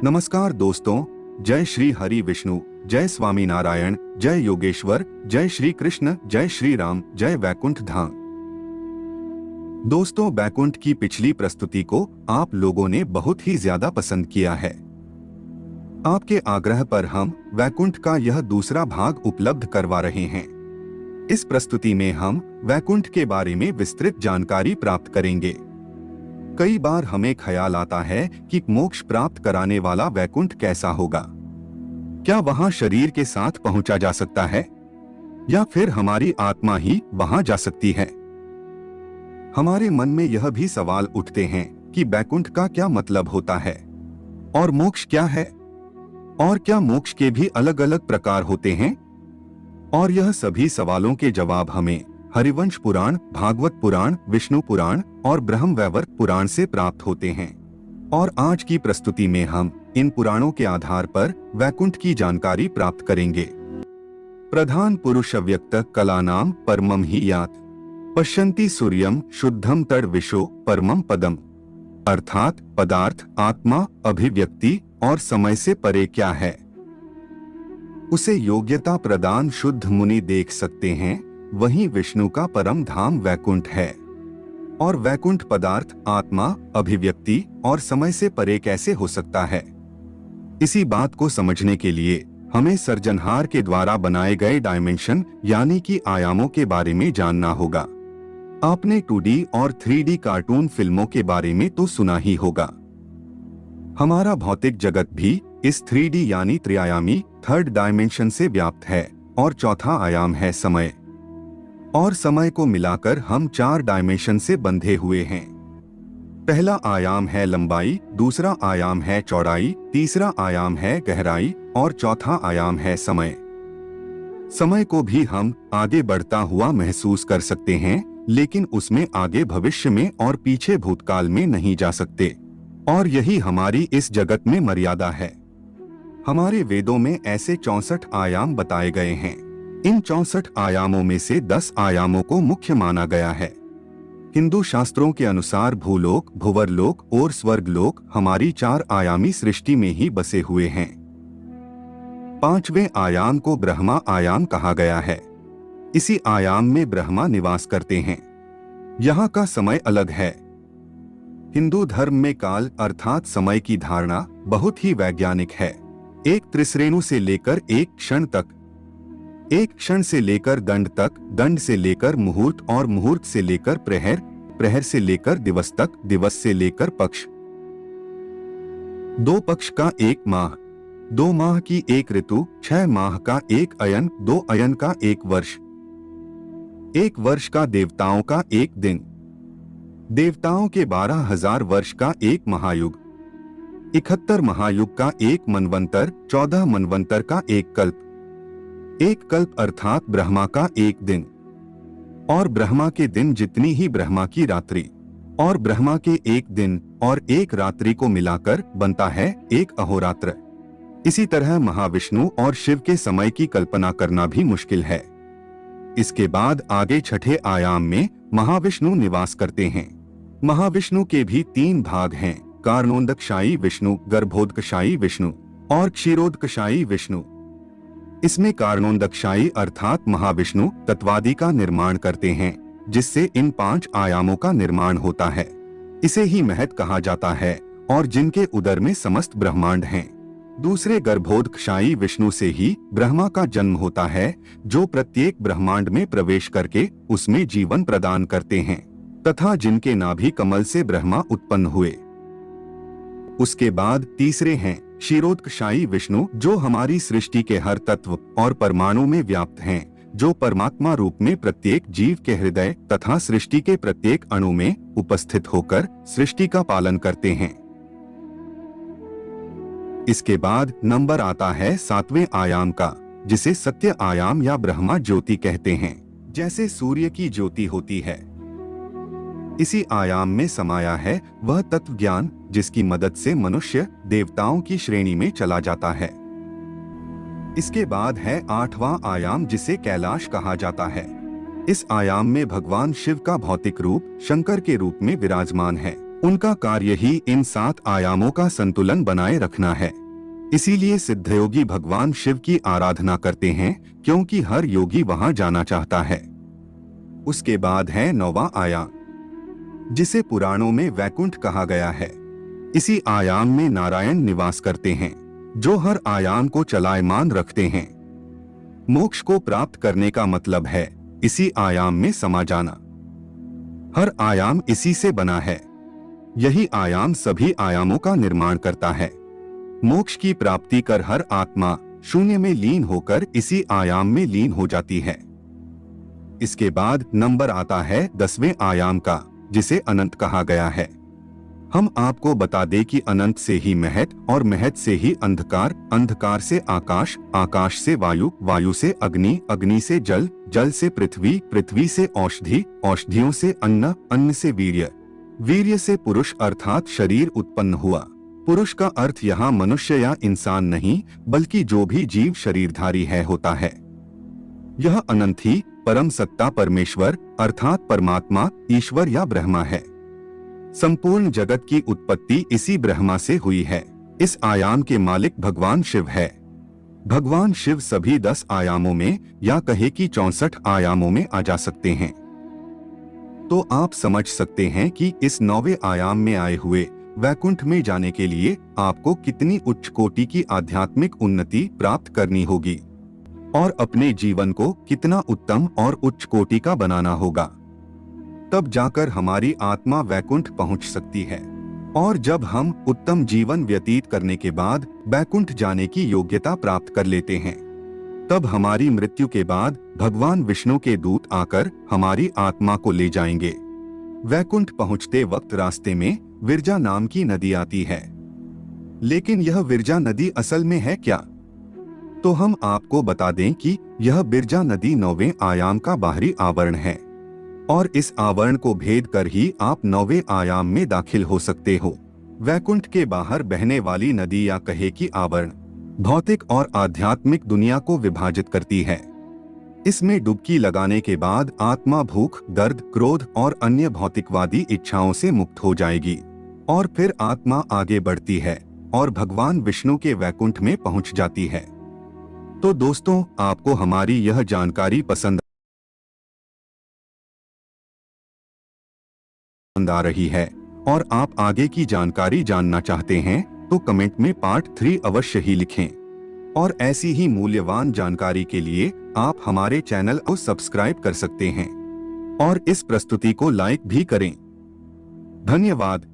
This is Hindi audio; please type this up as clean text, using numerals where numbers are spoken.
नमस्कार दोस्तों, जय श्री हरि विष्णु, जय स्वामी नारायण, जय योगेश्वर, जय श्री कृष्ण, जय श्री राम, जय वैकुंठ धाम। दोस्तों, वैकुंठ की पिछली प्रस्तुति को आप लोगों ने बहुत ही ज्यादा पसंद किया है। आपके आग्रह पर हम वैकुंठ का यह दूसरा भाग उपलब्ध करवा रहे हैं। इस प्रस्तुति में हम वैकुंठ के बारे में विस्तृत जानकारी प्राप्त करेंगे। कई बार हमें ख्याल आता है कि मोक्ष प्राप्त कराने वाला वैकुंठ कैसा होगा। क्या वहां शरीर के साथ पहुंचा जा सकता है या फिर हमारी आत्मा ही वहां जा सकती है? हमारे मन में यह भी सवाल उठते हैं कि वैकुंठ का क्या मतलब होता है और मोक्ष क्या है, और क्या मोक्ष के भी अलग अलग प्रकार होते हैं? और यह सभी सवालों के जवाब हमें हरिवंश पुराण, भागवत पुराण, विष्णु पुराण और ब्रह्मवैवर्त पुराण से प्राप्त होते हैं। और आज की प्रस्तुति में हम इन पुराणों के आधार पर वैकुंठ की जानकारी प्राप्त करेंगे। प्रधान पुरुष अव्यक्त कलानाम परमम हि यात पश्यन्ति सूर्यम शुद्धम तड विशो परमम पदम। अर्थात पदार्थ, आत्मा, अभिव्यक्ति और समय से परे क्या है, उसे योग्यता प्रदान शुद्ध मुनि देख सकते हैं। वहीं विष्णु का परम धाम वैकुंठ है। और वैकुंठ पदार्थ, आत्मा, अभिव्यक्ति और समय से परे कैसे हो सकता है? इसी बात को समझने के लिए हमें सृजनहार के द्वारा बनाए गए डायमेंशन यानी कि आयामों के बारे में जानना होगा। आपने 2D और 3D कार्टून फिल्मों के बारे में तो सुना ही होगा। हमारा भौतिक जगत भी इस 3D यानी त्रिआयामी थर्ड डायमेंशन से व्याप्त है और चौथा आयाम है समय। और समय को मिलाकर हम 4 डायमेंशन से बंधे हुए हैं। पहला आयाम है लंबाई, दूसरा आयाम है चौड़ाई, तीसरा आयाम है गहराई और चौथा आयाम है समय। समय को भी हम आगे बढ़ता हुआ महसूस कर सकते हैं, लेकिन उसमें आगे भविष्य में और पीछे भूतकाल में नहीं जा सकते। और यही हमारी इस जगत में मर्यादा है। हमारे वेदों में ऐसे 64 आयाम बताए गए हैं। इन 64 आयामों में से 10 आयामों को मुख्य माना गया है। हिंदू शास्त्रों के अनुसार भूलोक, भुवरलोक और स्वर्गलोक हमारी 4 आयामी सृष्टि में ही बसे हुए हैं। 5वें आयाम को ब्रह्मा आयाम कहा गया है। इसी आयाम में ब्रह्मा निवास करते हैं। यहाँ का समय अलग है। हिंदू धर्म में काल अर्थात समय की धारणा बहुत ही वैज्ञानिक है। एक त्रिश्रेणु से लेकर एक क्षण तक, एक क्षण से लेकर दंड तक, दंड से लेकर मुहूर्त और मुहूर्त से लेकर प्रहर, प्रहर से लेकर दिवस तक, दिवस से लेकर पक्ष, 2 पक्ष का 1 माह, 2 माह की 1 ऋतु, 6 माह का 1 अयन, 2 अयन का 1 वर्ष, 1 वर्ष का देवताओं का 1 दिन, देवताओं के 12,000 वर्ष का 1 महायुग, 71 महायुग का 1 मनवंतर, 14 मनवंतर का 1 कल्प, 1 कल्प अर्थात ब्रह्मा का 1 दिन, और ब्रह्मा के दिन जितनी ही ब्रह्मा की रात्रि, और ब्रह्मा के 1 दिन और 1 रात्रि को मिलाकर बनता है 1 अहोरात्र। इसी तरह महाविष्णु और शिव के समय की कल्पना करना भी मुश्किल है। इसके बाद आगे 6ठे आयाम में महाविष्णु निवास करते हैं। महाविष्णु के भी 3 भाग हैं, कारणोदकशायी विष्णु, गर्भोदकशायी विष्णु और क्षीरोदकशायी विष्णु। इसमें कारणोदकशायी अर्थात महाविष्णु तत्वादि का निर्माण करते हैं, जिससे इन 5 आयामों का निर्माण होता है। इसे ही महत कहा जाता है और जिनके उदर में समस्त ब्रह्मांड हैं। दूसरे गर्भोदकशायी विष्णु से ही ब्रह्मा का जन्म होता है, जो प्रत्येक ब्रह्मांड में प्रवेश करके उसमें जीवन प्रदान करते हैं, तथा जिनके नाभि कमल से ब्रह्मा उत्पन्न हुए। उसके बाद तीसरे हैं क्षीरोदकशायी विष्णु, जो हमारी सृष्टि के हर तत्व और परमाणु में व्याप्त हैं, जो परमात्मा रूप में प्रत्येक जीव के हृदय तथा सृष्टि के प्रत्येक अणु में उपस्थित होकर सृष्टि का पालन करते हैं। इसके बाद नंबर आता है 7वें आयाम का, जिसे सत्य आयाम या ब्रह्मा ज्योति कहते हैं। जैसे सूर्य की ज्योति होती है, इसी आयाम में समाया है वह तत्व ज्ञान, जिसकी मदद से मनुष्य देवताओं की श्रेणी में चला जाता है। इसके बाद है 8वां आयाम, जिसे कैलाश कहा जाता है। इस आयाम में भगवान शिव का भौतिक रूप शंकर के रूप में विराजमान है उनका कार्य ही इन 7 आयामों का संतुलन बनाए रखना है। इसीलिए सिद्धयोगी भगवान शिव की आराधना करते हैं, क्योंकि हर योगी वहां जाना चाहता है। उसके बाद है 9वां आयाम, जिसे पुराणों में वैकुंठ कहा गया है। इसी आयाम में नारायण निवास करते हैं, जो हर आयाम को चलायमान रखते हैं। मोक्ष को प्राप्त करने का मतलब है इसी आयाम में समा जाना। हर आयाम इसी से बना है। यही आयाम सभी आयामों का निर्माण करता है। मोक्ष की प्राप्ति कर हर आत्मा शून्य में लीन होकर इसी आयाम में लीन हो जाती है। इसके बाद नंबर आता है 10वें आयाम का, जिसे अनंत कहा गया है। हम आपको बता दें कि अनंत से ही महत और महत से ही अंधकार, अंधकार से आकाश, आकाश से वायु, वायु से अग्नि, अग्नि से जल, जल से पृथ्वी, पृथ्वी से औषधि, औषधियों से अन्न, अन्न से वीर्य, वीर्य से पुरुष अर्थात शरीर उत्पन्न हुआ। पुरुष का अर्थ यहाँ मनुष्य या इंसान नहीं, बल्कि जो भी जीव शरीरधारी है होता है। यह अनंत ही परम सत्ता परमेश्वर अर्थात परमात्मा, ईश्वर या ब्रह्मा है। संपूर्ण जगत की उत्पत्ति इसी ब्रह्मा से हुई है। इस आयाम के मालिक भगवान शिव है। भगवान शिव सभी 10 आयामों में या कहे कि 64 आयामों में आ जा सकते हैं। तो आप समझ सकते हैं कि इस 9वें आयाम में आए हुए वैकुंठ में जाने के लिए आपको कितनी उच्च कोटि की आध्यात्मिक उन्नति प्राप्त करनी होगी और अपने जीवन को कितना उत्तम और उच्च कोटि का बनाना होगा। तब जाकर हमारी आत्मा वैकुंठ पहुंच सकती है। और जब हम उत्तम जीवन व्यतीत करने के बाद वैकुंठ जाने की योग्यता प्राप्त कर लेते हैं, तब हमारी मृत्यु के बाद भगवान विष्णु के दूत आकर हमारी आत्मा को ले जाएंगे। वैकुंठ पहुंचते वक्त रास्ते में विरजा नाम की नदी आती है। लेकिन यह विरजा नदी असल में है क्या? तो हम आपको बता दें कि यह विरजा नदी 9वें आयाम का बाहरी आवरण है और इस आवरण को भेद कर ही आप 9वें आयाम में दाखिल हो सकते हो। वैकुंठ के बाहर बहने वाली नदी या कहे कि आवरण भौतिक और आध्यात्मिक दुनिया को विभाजित करती है। इसमें डुबकी लगाने के बाद आत्मा भूख, दर्द, क्रोध और अन्य भौतिकवादी इच्छाओं से मुक्त हो जाएगी और फिर आत्मा आगे बढ़ती है और भगवान विष्णु के वैकुंठ में पहुंच जाती है। तो दोस्तों, आपको हमारी यह जानकारी पसंद आ रही है और आप आगे की जानकारी जानना चाहते हैं तो कमेंट में पार्ट 3 अवश्य ही लिखें। और ऐसी ही मूल्यवान जानकारी के लिए आप हमारे चैनल को सब्सक्राइब कर सकते हैं और इस प्रस्तुति को लाइक भी करें। धन्यवाद।